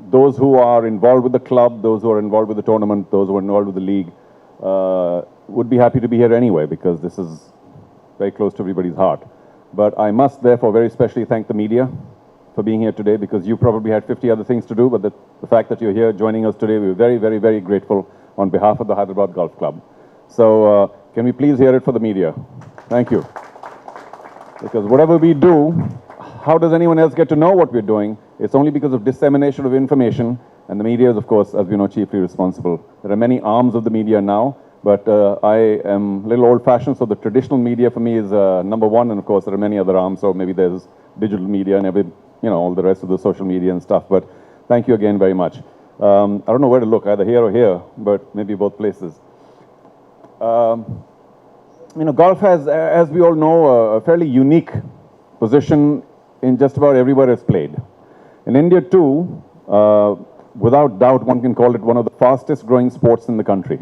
those who are involved with the club, those who are involved with the tournament, those who are involved with the league, would be happy to be here anyway, because this is very close to everybody's heart. But I must therefore very specially thank the media for being here today, because you probably had 50 other things to do, but the fact that you're here joining us today, we're very, very, very grateful on behalf of the Hyderabad Golf Club. So can we please hear it for the media? Thank you. Because whatever we do, how does anyone else get to know what we're doing? It's only because of dissemination of information, and the media is, of course, as we know, chiefly responsible. There are many arms of the media now, but I am a little old-fashioned, so the traditional media for me is number one, and of course there are many other arms, so maybe there's digital media and all the rest of the social media and stuff, but thank you again very much. I don't know where to look, either here or here, but maybe both places. Golf has, as we all know, a fairly unique position in just about everywhere it's played. In India too, without doubt, one can call it one of the fastest growing sports in the country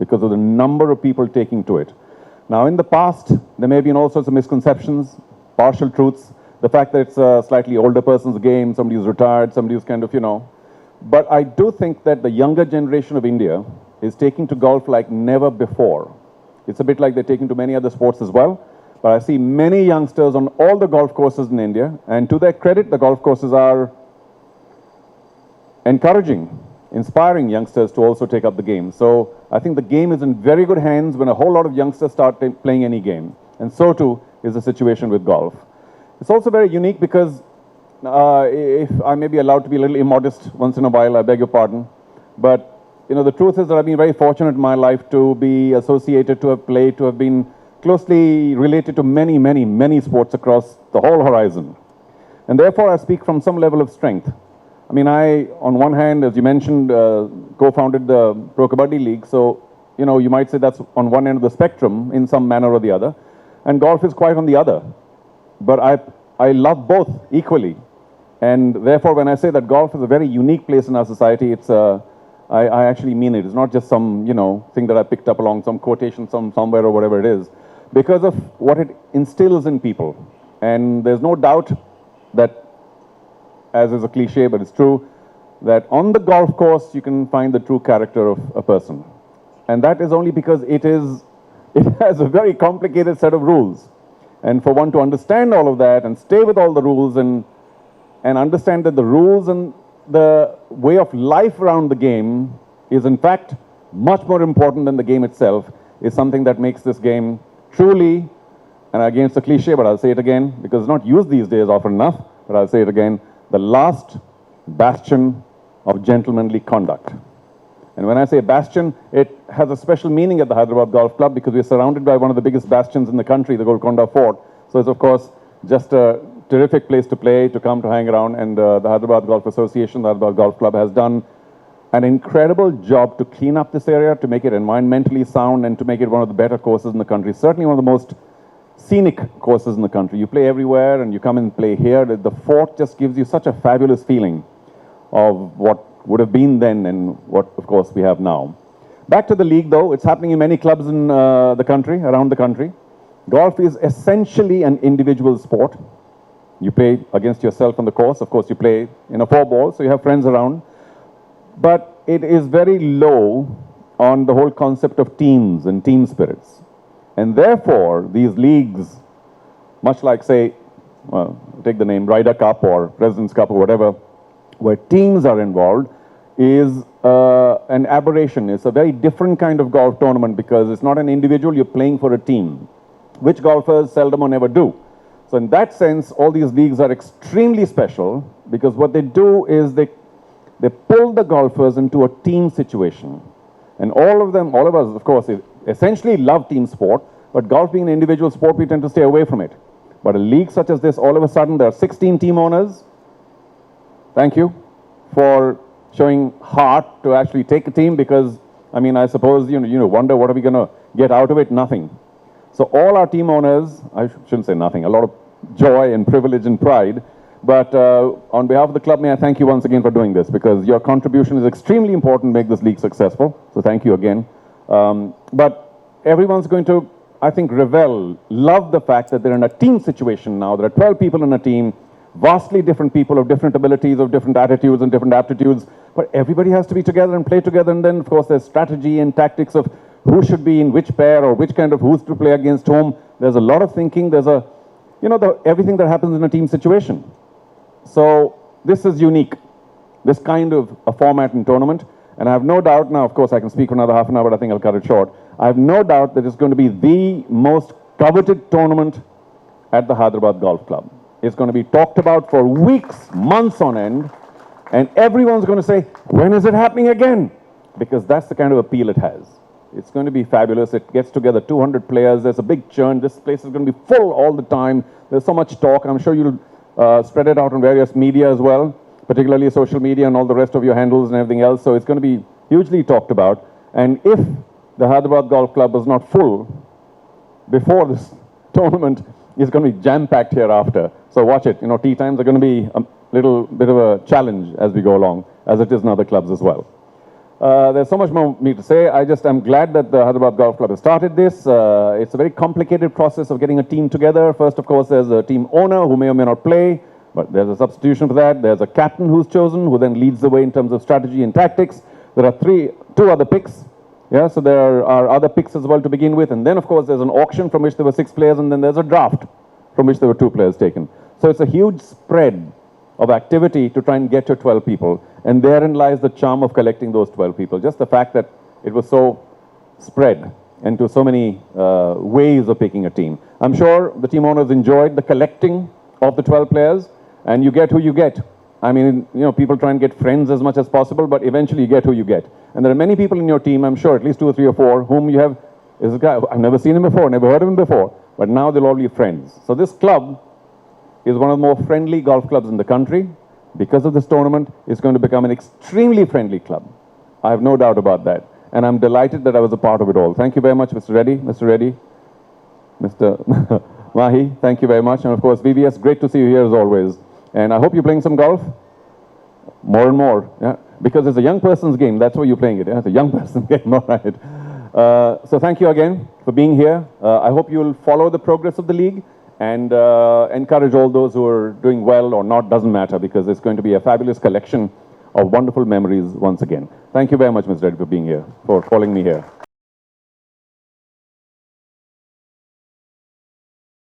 because of the number of people taking to it. Now, in the past, there may have been all sorts of misconceptions, partial truths, the fact that it's a slightly older person's game, somebody who's retired, somebody who's kind of, But I do think that the younger generation of India is taking to golf like never before. It's a bit like they're taking to many other sports as well. But I see many youngsters on all the golf courses in India, and to their credit, the golf courses are encouraging, inspiring youngsters to also take up the game. So I think the game is in very good hands when a whole lot of youngsters start playing any game. And so too is the situation with golf. It's also very unique because, if I may be allowed to be a little immodest once in a while, I beg your pardon, but the truth is that I've been very fortunate in my life to be associated, to have played, to have been closely related to many, many, many sports across the whole horizon. And therefore, I speak from some level of strength. I, on one hand, as you mentioned, co-founded the Pro Kabaddi League, so, you might say that's on one end of the spectrum in some manner or the other, and golf is quite on the other. But I love both equally. And therefore, when I say that golf is a very unique place in our society, it's I actually mean it. It's not just some, thing that I picked up along some quotation somewhere or whatever it is, because of what it instills in people. And there's no doubt that, as is a cliche, but it's true, that on the golf course, you can find the true character of a person. And that is only because it has a very complicated set of rules. And for one to understand all of that and stay with all the rules and understand that the rules and the way of life around the game is in fact much more important than the game itself, is something that makes this game truly, and again it's a cliche, but I'll say it again because it's not used these days often enough, but I'll say it again, the last bastion of gentlemanly conduct. And when I say bastion, it has a special meaning at the Hyderabad Golf Club because we're surrounded by one of the biggest bastions in the country, the Golconda Fort. So it's of course just a terrific place to play, to come to hang around, and the Hyderabad Golf Association, the Hyderabad Golf Club has done an incredible job to clean up this area, to make it environmentally sound and to make it one of the better courses in the country. Certainly one of the most scenic courses in the country. You play everywhere and you come and play here. The fort just gives you such a fabulous feeling of what would have been then and what, of course, we have now. Back to the league, though. It's happening in many clubs in the country, around the country. Golf is essentially an individual sport. You play against yourself on the course. Of course, you play in a 4-ball, so you have friends around. But it is very low on the whole concept of teams and team spirits. And therefore, these leagues, much like, say, well, take the name Ryder Cup or President's Cup or whatever, where teams are involved, is an aberration. It's a very different kind of golf tournament because it's not an individual, you're playing for a team, which golfers seldom or never do. So in that sense, all these leagues are extremely special because what they do is they pull the golfers into a team situation. And all of us, of course, essentially love team sport, but golf being an individual sport, we tend to stay away from it. But a league such as this, all of a sudden, there are 16 team owners. Thank you for showing heart to actually take a team because, I mean, I suppose, you wonder what are we going to get out of it? Nothing. So all our team owners, I shouldn't say nothing, a lot of joy and privilege and pride. But on behalf of the club, may I thank you once again for doing this because your contribution is extremely important to make this league successful. So thank you again. But everyone's going to, I think, love the fact that they're in a team situation now. There are 12 people in a team vastly different people of different abilities, of different attitudes and different aptitudes, but everybody has to be together and play together. And then, of course, there's strategy and tactics of who should be in which pair or which kind of who's to play against whom. There's a lot of thinking. There's a, everything that happens in a team situation. So this is unique, this kind of a format and tournament. And I have no doubt, now of course I can speak for another half an hour, but I think I'll cut it short. I have no doubt that it's going to be the most coveted tournament at the Hyderabad Golf Club. It's going to be talked about for weeks, months on end, and everyone's going to say, when is it happening again? Because that's the kind of appeal it has. It's going to be fabulous. It gets together 200 players. There's a big churn. This place is going to be full all the time. There's so much talk. I'm sure you'll spread it out on various media as well, particularly social media and all the rest of your handles and everything else. So it's going to be hugely talked about. And if the Hyderabad Golf Club is not full before this tournament, it's going to be jam-packed hereafter. So watch it. Tea times are going to be a little bit of a challenge as we go along, as it is in other clubs as well. There's so much more me to say. I'm glad that the Hyderabad Golf Club has started this. It's a very complicated process of getting a team together. First, of course, there's a team owner who may or may not play, but there's a substitution for that. There's a captain who's chosen, who then leads the way in terms of strategy and tactics. There are two other picks. Yeah, so there are other picks as well to begin with. And then, of course, there's an auction from which there were 6 players, and then there's a draft from which there were 2 players taken. So it's a huge spread of activity to try and get to 12 people. And therein lies the charm of collecting those 12 people. Just the fact that it was so spread into so many ways of picking a team. I'm sure the team owners enjoyed the collecting of the 12 players, and you get who you get. I mean, people try and get friends as much as possible, but eventually you get who you get. And there are many people in your team, I'm sure, at least 2 or 3 or 4, whom you have, is a guy, I've never seen him before, never heard of him before, but now they'll all be friends. So this club is one of the more friendly golf clubs in the country. Because of this tournament, it's going to become an extremely friendly club. I have no doubt about that. And I'm delighted that I was a part of it all. Thank you very much, Mr. Reddy, Mr. Mahi, thank you very much. And of course, VVS, great to see you here as always. And I hope you're playing some golf. More and more, yeah? Because it's a young person's game. That's why you're playing it. Yeah? It's a young person's game, all right. So thank you again for being here. I hope you'll follow the progress of the league and encourage all those who are doing well or not, doesn't matter, because it's going to be a fabulous collection of wonderful memories once again. Thank you very much, Mr. Reddy, for being here, for calling me here.